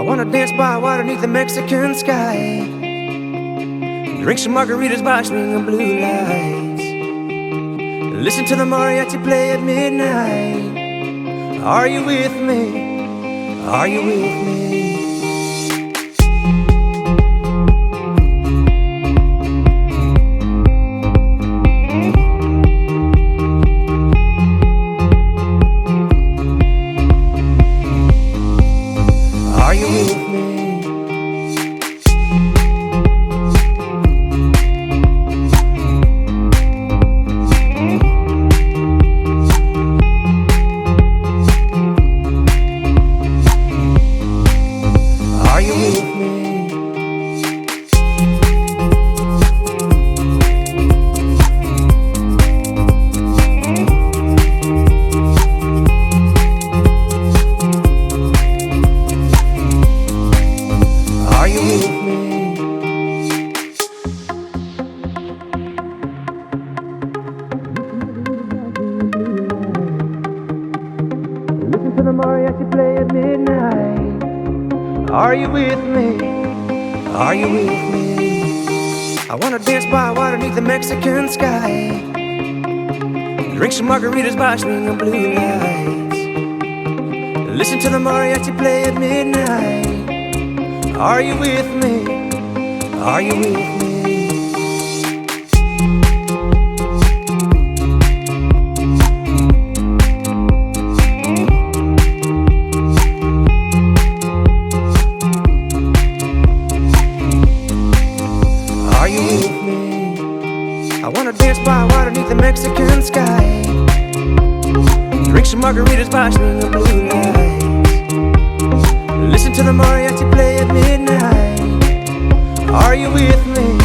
I wanna dance by water beneath the Mexican sky, drink some margaritas by swinging blue lights, listen to the mariachi play at midnight. Are you with me? Are you with me? Are you with me? Are you with me? Are you with me? Listen to the mariachi play at midnight. Are you with me? Are you with me? I wanna dance by water beneath the Mexican sky, drink some margaritas by swinging blue lights, listen to the mariachi play at midnight. Are you with me? Are you with me? Are you with me? I wanna dance by water beneath the Mexican sky, drink some margaritas by swinging blue lights, listen to the mariachi play at midnight. Are you with me?